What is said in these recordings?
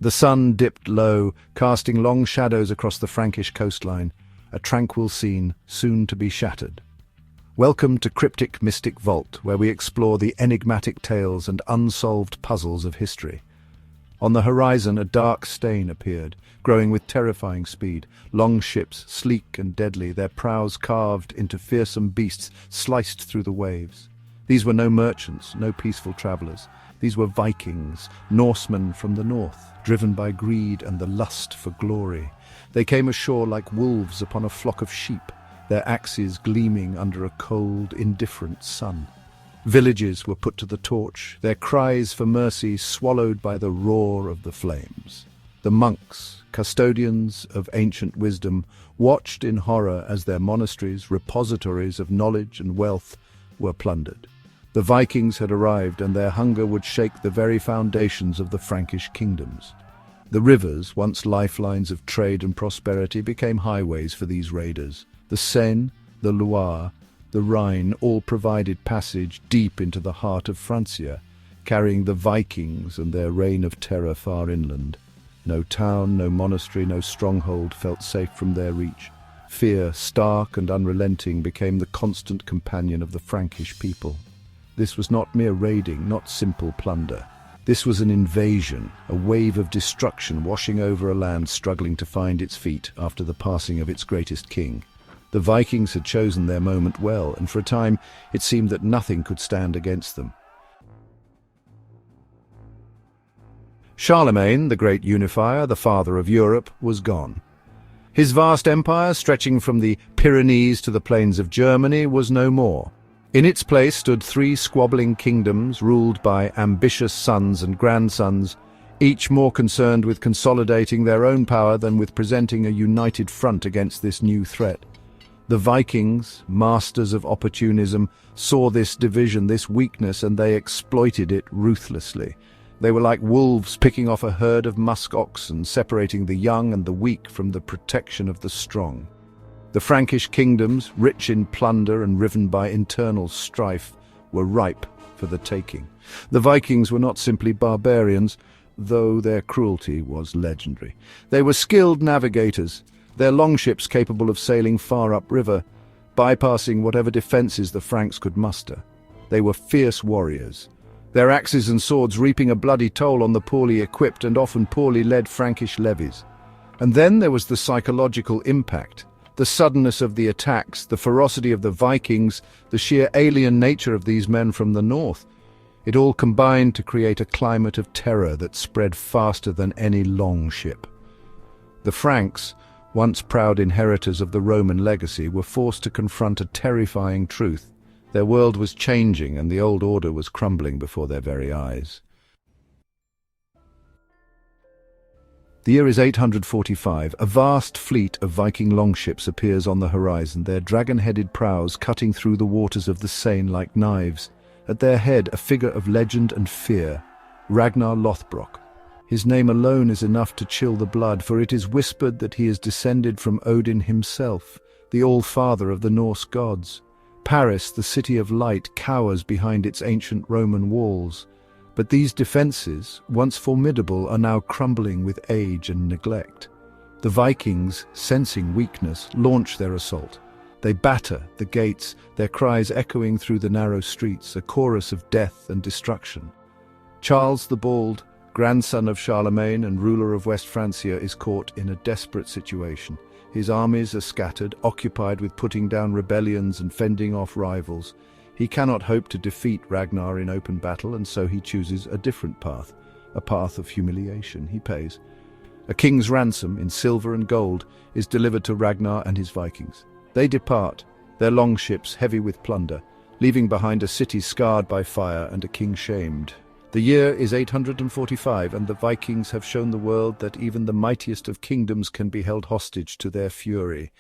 The sun dipped low, casting long shadows across the Frankish coastline, a tranquil scene soon to be shattered. Welcome to Cryptic Mystic Vault, where we explore the enigmatic tales and unsolved puzzles of history. On the horizon, a dark stain appeared, growing with terrifying speed. Longships, sleek and deadly, their prows carved into fearsome beasts, sliced through the waves. These were no merchants, no peaceful travelers. These were Vikings, Norsemen from the north, driven by greed and the lust for glory. They came ashore like wolves upon a flock of sheep, their axes gleaming under a cold, indifferent sun. Villages were put to the torch, their cries for mercy swallowed by the roar of the flames. The monks, custodians of ancient wisdom, watched in horror as their monasteries, repositories of knowledge and wealth, were plundered. The Vikings had arrived, and their hunger would shake the very foundations of the Frankish kingdoms. The rivers, once lifelines of trade and prosperity, became highways for these raiders. The Seine, the Loire, the Rhine all provided passage deep into the heart of Francia, carrying the Vikings and their reign of terror far inland. No town, no monastery, no stronghold felt safe from their reach. Fear, stark and unrelenting, became the constant companion of the Frankish people. This was not mere raiding, not simple plunder. This was an invasion, a wave of destruction washing over a land struggling to find its feet after the passing of its greatest king. The Vikings had chosen their moment well, and for a time it seemed that nothing could stand against them. Charlemagne, the great unifier, the father of Europe, was gone. His vast empire, stretching from the Pyrenees to the plains of Germany, was no more. In its place stood three squabbling kingdoms ruled by ambitious sons and grandsons, each more concerned with consolidating their own power than with presenting a united front against this new threat. The Vikings, masters of opportunism, saw this division, this weakness, and they exploited it ruthlessly. They were like wolves picking off a herd of musk oxen, separating the young and the weak from the protection of the strong. The Frankish kingdoms, rich in plunder and riven by internal strife, were ripe for the taking. The Vikings were not simply barbarians, though their cruelty was legendary. They were skilled navigators, their longships capable of sailing far upriver, bypassing whatever defences the Franks could muster. They were fierce warriors, their axes and swords reaping a bloody toll on the poorly equipped and often poorly led Frankish levies. And then there was the psychological impact. The suddenness of the attacks, the ferocity of the Vikings, the sheer alien nature of these men from the north. It all combined to create a climate of terror that spread faster than any longship. The Franks, once proud inheritors of the Roman legacy, were forced to confront a terrifying truth. Their world was changing and the old order was crumbling before their very eyes. The year is 845. A vast fleet of Viking longships appears on the horizon, their dragon-headed prows cutting through the waters of the Seine like knives. At their head, a figure of legend and fear, Ragnar Lothbrok. His name alone is enough to chill the blood, for it is whispered that he is descended from Odin himself, the All-Father of the Norse gods. Paris, the city of light, cowers behind its ancient Roman walls. But these defences, once formidable, are now crumbling with age and neglect. The Vikings, sensing weakness, launch their assault. They batter the gates, their cries echoing through the narrow streets, a chorus of death and destruction. Charles the Bald, grandson of Charlemagne and ruler of West Francia, is caught in a desperate situation. His armies are scattered, occupied with putting down rebellions and fending off rivals. He cannot hope to defeat Ragnar in open battle, and so he chooses a different path, a path of humiliation. He pays. A king's ransom in silver and gold is delivered to Ragnar and his Vikings. They depart, their longships heavy with plunder, leaving behind a city scarred by fire and a king shamed. The year is 845, and the Vikings have shown the world that even the mightiest of kingdoms can be held hostage to their fury.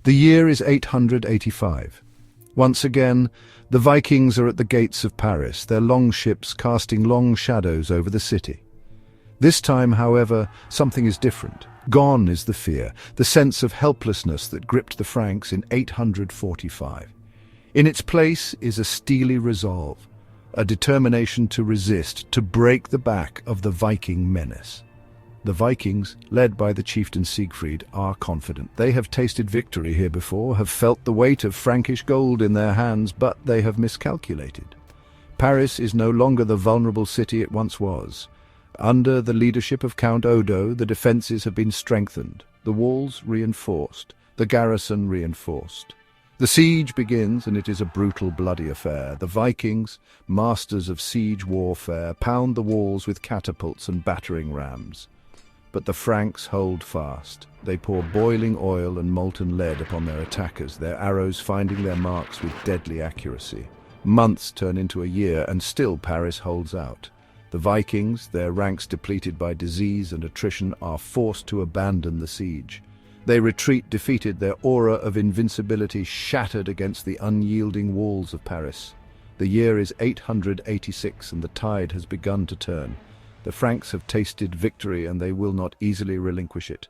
The year is 885. Once again, the Vikings are at the gates of Paris, their longships casting long shadows over the city. This time, however, something is different. Gone is the fear, the sense of helplessness that gripped the Franks in 845. In its place is a steely resolve. a determination to resist, to break the back of the Viking menace. The Vikings, led by the chieftain Siegfried, are confident. They have tasted victory here before, have felt the weight of Frankish gold in their hands, but they have miscalculated. Paris is no longer the vulnerable city it once was. Under the leadership of Count Odo, the defences have been strengthened, the walls reinforced, the garrison reinforced. The siege begins, and it is a brutal, bloody affair. The Vikings, masters of siege warfare, pound the walls with catapults and battering rams. But the Franks hold fast. They pour boiling oil and molten lead upon their attackers, their arrows finding their marks with deadly accuracy. Months turn into a year, and still Paris holds out. The Vikings, their ranks depleted by disease and attrition, are forced to abandon the siege. They retreat defeated, their aura of invincibility shattered against the unyielding walls of Paris. The year is 886, and the tide has begun to turn. The Franks have tasted victory, and they will not easily relinquish it.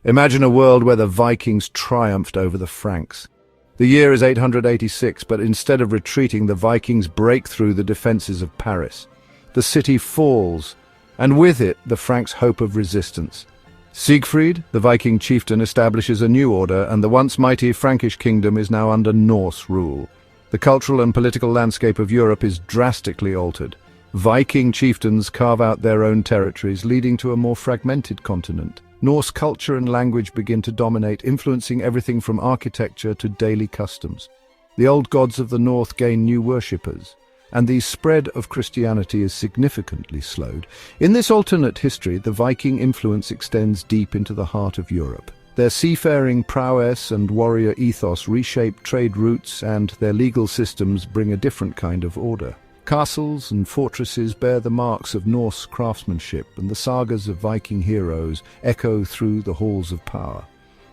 Imagine a world where the Vikings triumphed over the Franks. The year is 886, but instead of retreating, the Vikings break through the defences of Paris. The city falls, and with it the Franks' hope of resistance. Siegfried, the Viking chieftain, establishes a new order, and the once mighty Frankish kingdom is now under Norse rule. The cultural and political landscape of Europe is drastically altered. Viking chieftains carve out their own territories, leading to a more fragmented continent. Norse culture and language begin to dominate, influencing everything from architecture to daily customs. The old gods of the north gain new worshippers, and the spread of Christianity is significantly slowed. In this alternate history, the Viking influence extends deep into the heart of Europe. Their seafaring prowess and warrior ethos reshape trade routes, and their legal systems bring a different kind of order. Castles and fortresses bear the marks of Norse craftsmanship, and the sagas of Viking heroes echo through the halls of power.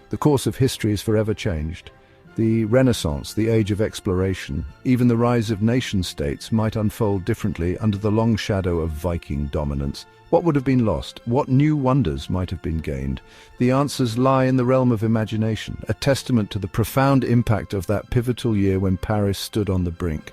The course of history is forever changed. The Renaissance, the age of exploration, even the rise of nation-states might unfold differently under the long shadow of Viking dominance. What would have been lost? What new wonders might have been gained? The answers lie in the realm of imagination, a testament to the profound impact of that pivotal year when Paris stood on the brink.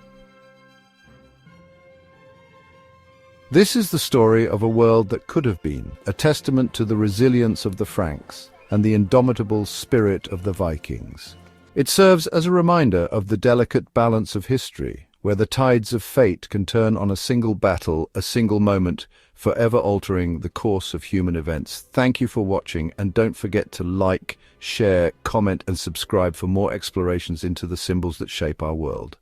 This is the story of a world that could have been, a testament to the resilience of the Franks and the indomitable spirit of the Vikings. It serves as a reminder of the delicate balance of history, where the tides of fate can turn on a single battle, a single moment, forever altering the course of human events. Thank you for watching, and don't forget to like, share, comment, and subscribe for more explorations into the symbols that shape our world.